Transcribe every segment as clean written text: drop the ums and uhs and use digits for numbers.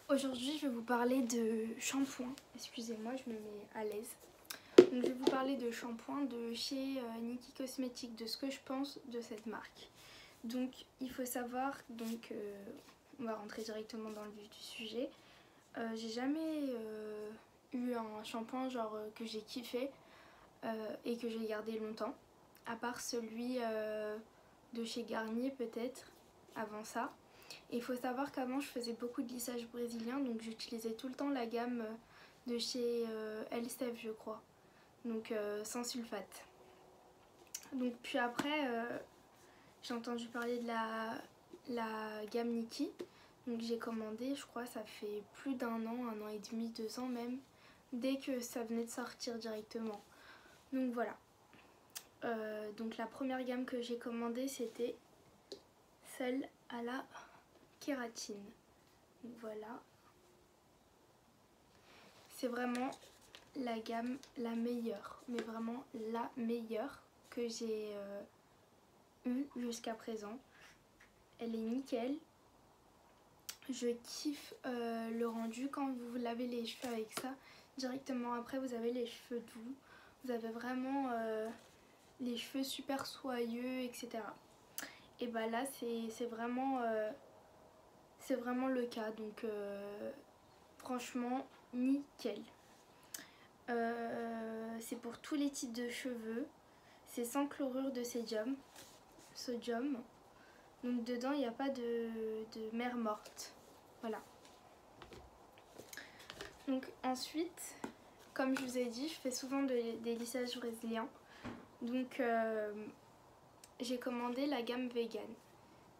Aujourd'hui, je vais vous parler de shampoing. Excusez-moi, je me mets à l'aise. Donc, je vais vous parler de shampoing de chez Nikkie Cosmetics, de ce que je pense de cette marque. Donc, il faut savoir, on va rentrer directement dans le vif du sujet. J'ai jamais eu un shampoing que j'ai kiffé et que j'ai gardé longtemps, à part celui de chez Garnier peut-être, avant ça. Et il faut savoir qu'avant je faisais beaucoup de lissage brésilien, donc j'utilisais tout le temps la gamme de chez Elseve je crois, donc sans sulfate. Donc puis après j'ai entendu parler de la gamme Nikkie, donc j'ai commandé, je crois ça fait plus d'un an et demi, 2 ans même, dès que ça venait de sortir directement. Donc voilà. Donc la première gamme que j'ai commandée c'était celle à la kératine. Donc voilà. C'est vraiment la gamme la meilleure, mais vraiment la meilleure que j'ai eue jusqu'à présent. Elle est nickel. Je kiffe le rendu quand vous lavez les cheveux avec ça. Directement après vous avez les cheveux doux. Vous avez vraiment les cheveux super soyeux, etc. Et bah là c'est vraiment le cas. Donc franchement nickel. C'est pour tous les types de cheveux. C'est sans chlorure de sodium. Donc dedans il n'y a pas de mer morte. Voilà. Donc ensuite, comme je vous ai dit, je fais souvent des lissages brésiliens. Donc j'ai commandé la gamme vegan.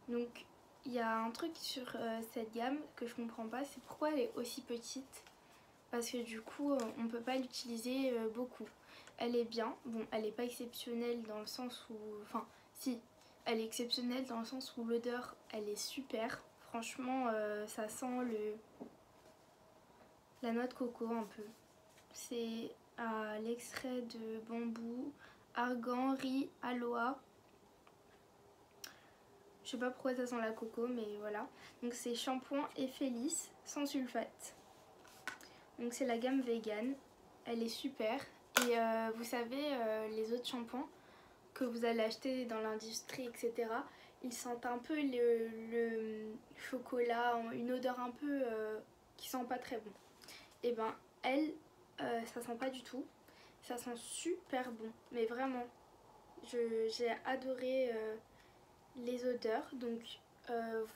Donc il y a un truc sur cette gamme que je comprends pas, c'est pourquoi elle est aussi petite. Parce que du coup on peut pas l'utiliser beaucoup. Elle est bien, bon elle est pas exceptionnelle dans le sens où, enfin si, elle est exceptionnelle dans le sens où l'odeur elle est super. Franchement ça sent la noix de coco un peu. C'est à l'extrait de bambou, argan, riz, aloe. Je sais pas pourquoi ça sent la coco mais voilà. Donc c'est shampoing effet lisse sans sulfate. Donc c'est la gamme vegan, elle est super. Et vous savez, les autres shampoings que vous allez acheter dans l'industrie, etc., ils sentent un peu le chocolat, une odeur un peu qui sent pas très bon. Et ben elle, ça sent pas du tout, ça sent super bon, mais vraiment. J'ai adoré les odeurs, donc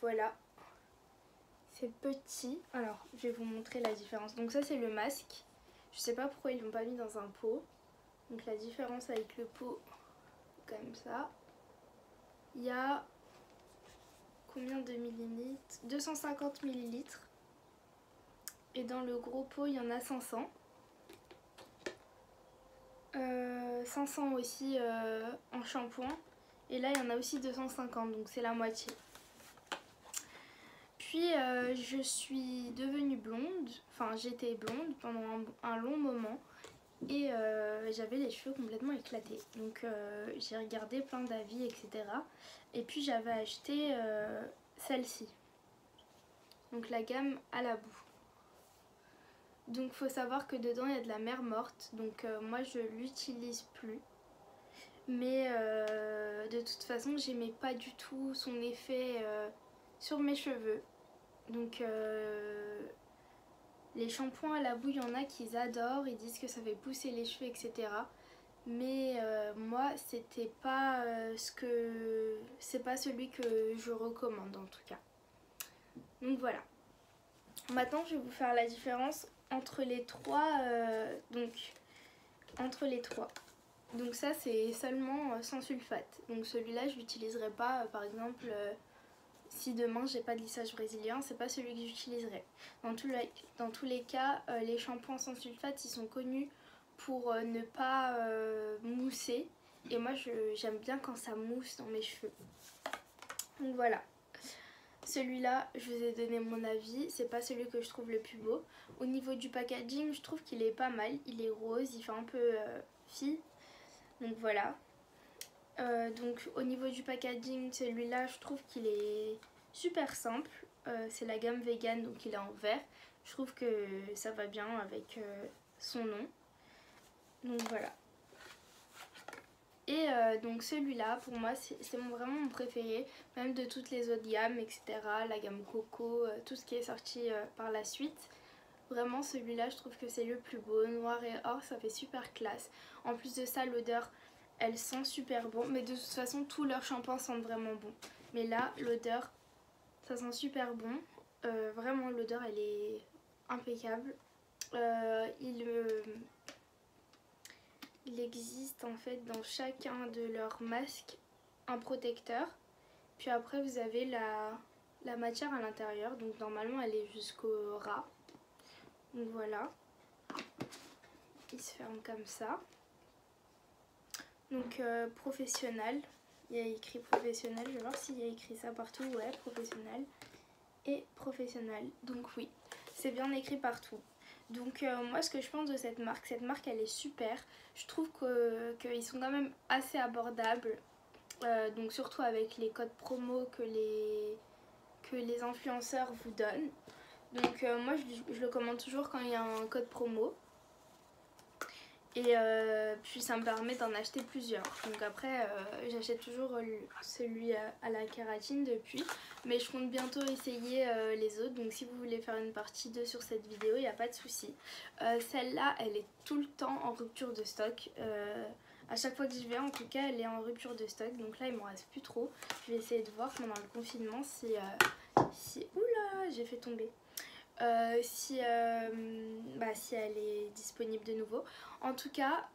voilà. C'est petit. Alors, je vais vous montrer la différence. Donc ça, c'est le masque. Je sais pas pourquoi ils l'ont pas mis dans un pot. Donc la différence avec le pot, comme ça. Il y a combien de millilitres? 250 millilitres. Et dans le gros pot, il y en a 500. 500 aussi en shampoing. Et là, il y en a aussi 250, donc c'est la moitié. Puis je suis devenue blonde, enfin j'étais blonde pendant un long moment et j'avais les cheveux complètement éclatés. Donc j'ai regardé plein d'avis, etc. Et puis j'avais acheté celle-ci, donc la gamme à la boue. Donc faut savoir que dedans il y a de la mer morte, donc moi je l'utilise plus. Mais de toute façon j'aimais pas du tout son effet sur mes cheveux. Donc les shampoings à la boue, il y en a qui adorent, ils disent que ça fait pousser les cheveux, etc. Mais moi, c'était pas c'est pas celui que je recommande en tout cas. Donc voilà. Maintenant, je vais vous faire la différence entre les trois. Donc ça, c'est seulement sans sulfate. Donc celui-là, je l'utiliserai pas, par exemple. Si demain j'ai pas de lissage brésilien, c'est pas celui que j'utiliserai. Dans tous les cas, les shampoings sans sulfate, ils sont connus pour ne pas mousser. Et moi, j'aime bien quand ça mousse dans mes cheveux. Donc voilà. Celui-là, je vous ai donné mon avis. C'est pas celui que je trouve le plus beau. Au niveau du packaging, je trouve qu'il est pas mal. Il est rose, il fait un peu fille. Donc voilà. Donc au niveau du packaging, celui-là je trouve qu'il est super simple. C'est la gamme vegan, donc il est en vert. Je trouve que ça va bien avec son nom. Donc voilà. Et donc celui-là pour moi c'est vraiment mon préféré, même de toutes les autres gammes, etc. La gamme Coco, tout ce qui est sorti par la suite. Vraiment celui-là je trouve que c'est le plus beau, noir et or, ça fait super classe. En plus de ça, l'odeur elle sent super bon, mais de toute façon tous leurs shampoings sentent vraiment bon. Mais là l'odeur ça sent super bon, vraiment l'odeur elle est impeccable. Il existe en fait dans chacun de leurs masques un protecteur. Puis après vous avez la matière à l'intérieur. Donc normalement elle est jusqu'au ras. Donc voilà. Il se ferme comme ça. Donc professionnel. Il y a écrit professionnel. Je vais voir s'il y a écrit ça partout. Ouais, professionnel. Et professionnel. Donc oui, c'est bien écrit partout. Donc moi ce que je pense de cette marque elle est super. Je trouve qu'ils sont quand même assez abordables. Donc surtout avec les codes promo que les influenceurs vous donnent. Donc moi je le commande toujours quand il y a un code promo. Et puis ça me permet d'en acheter plusieurs. Donc après j'achète toujours celui à la kératine depuis. Mais je compte bientôt essayer les autres. Donc si vous voulez faire une partie 2 sur cette vidéo, il n'y a pas de souci. Celle-là elle est tout le temps en rupture de stock. À chaque fois que j'y vais en tout cas elle est en rupture de stock. Donc là il m'en reste plus trop. Je vais essayer de voir pendant le confinement si oula j'ai fait tomber. Si elle est disponible de nouveau. En tout cas,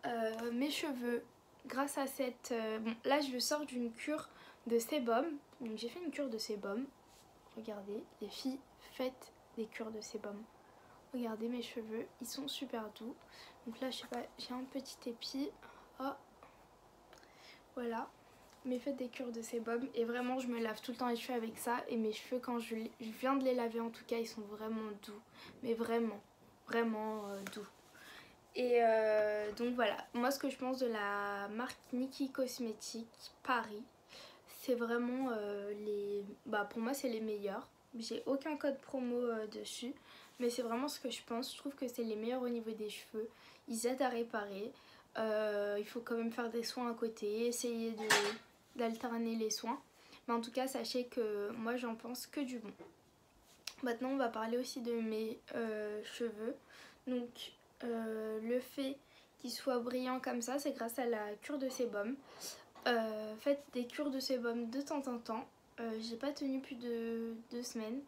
mes cheveux, grâce à cette... bon, là je sors d'une cure de sébum. Donc j'ai fait une cure de sébum. Regardez, les filles, faites des cures de sébum. Regardez mes cheveux, ils sont super doux. Donc là, je sais pas, j'ai un petit épi. Oh, voilà. Mais faites des cures de sébum et vraiment je me lave tout le temps les cheveux avec ça. Et mes cheveux quand je viens de les laver en tout cas ils sont vraiment doux. Mais vraiment doux. Et donc voilà, moi ce que je pense de la marque Nikkie Cosmetics Paris, c'est vraiment pour moi c'est les meilleurs. J'ai aucun code promo dessus, mais c'est vraiment ce que je pense. Je trouve que c'est les meilleurs au niveau des cheveux. Ils aident à réparer. Il faut quand même faire des soins à côté, essayer d'alterner les soins. Mais en tout cas, sachez que moi j'en pense que du bon. Maintenant, on va parler aussi de mes cheveux. Donc, le fait qu'ils soient brillants comme ça, c'est grâce à la cure de sébum. Faites des cures de sébum de temps en temps. J'ai pas tenu plus de 2 semaines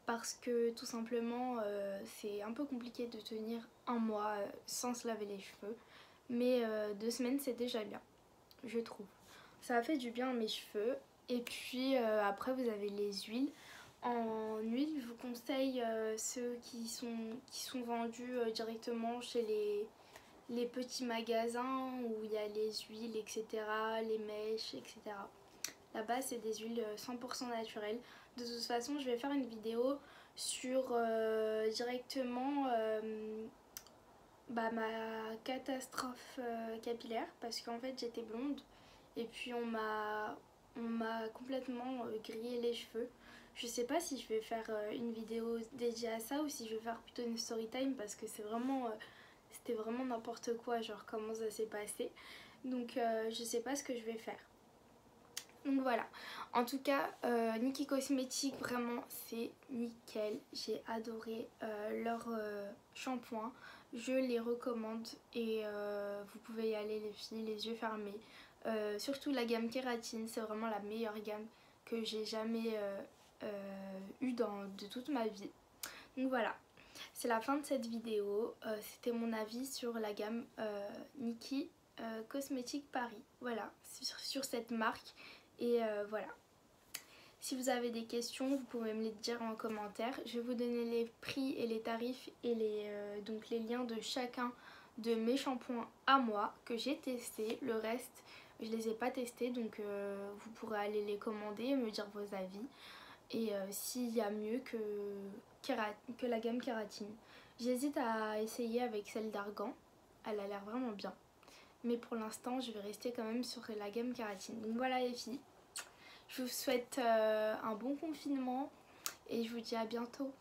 parce que tout simplement c'est un peu compliqué de tenir un mois sans se laver les cheveux. Mais 2 semaines c'est déjà bien, je trouve. Ça a fait du bien à mes cheveux. Et puis après vous avez les huiles. En huile, je vous conseille ceux qui sont vendus directement chez les petits magasins où il y a les huiles, etc., les mèches, etc. Là-bas, c'est des huiles 100% naturelles. De toute façon, je vais faire une vidéo sur directement ma catastrophe capillaire parce qu'en fait, j'étais blonde et puis on m'a complètement grillé les cheveux. Je sais pas si je vais faire une vidéo dédiée à ça ou si je vais faire plutôt une story time parce que c'était vraiment n'importe quoi, genre comment ça s'est passé. Donc je sais pas ce que je vais faire. Donc voilà, en tout cas Nikkie Cosmetics vraiment c'est nickel. J'ai adoré leur shampoing. Je les recommande et vous pouvez y aller les filles, les yeux fermés. Surtout la gamme kératine, c'est vraiment la meilleure gamme que j'ai jamais eue de toute ma vie. Donc voilà, c'est la fin de cette vidéo. C'était mon avis sur la gamme Nikkie Cosmetics Paris. Voilà, sur cette marque. Et voilà. Si vous avez des questions, vous pouvez me les dire en commentaire. Je vais vous donner les prix et les tarifs et donc les liens de chacun de mes shampoings à moi que j'ai testé. Le reste, je les ai pas testés, donc vous pourrez aller les commander et me dire vos avis. Et s'il y a mieux que la gamme kératine. J'hésite à essayer avec celle d'Argan. Elle a l'air vraiment bien. mais pour l'instant je vais rester quand même sur la gamme kératine. Donc voilà les filles, je vous souhaite un bon confinement et je vous dis à bientôt.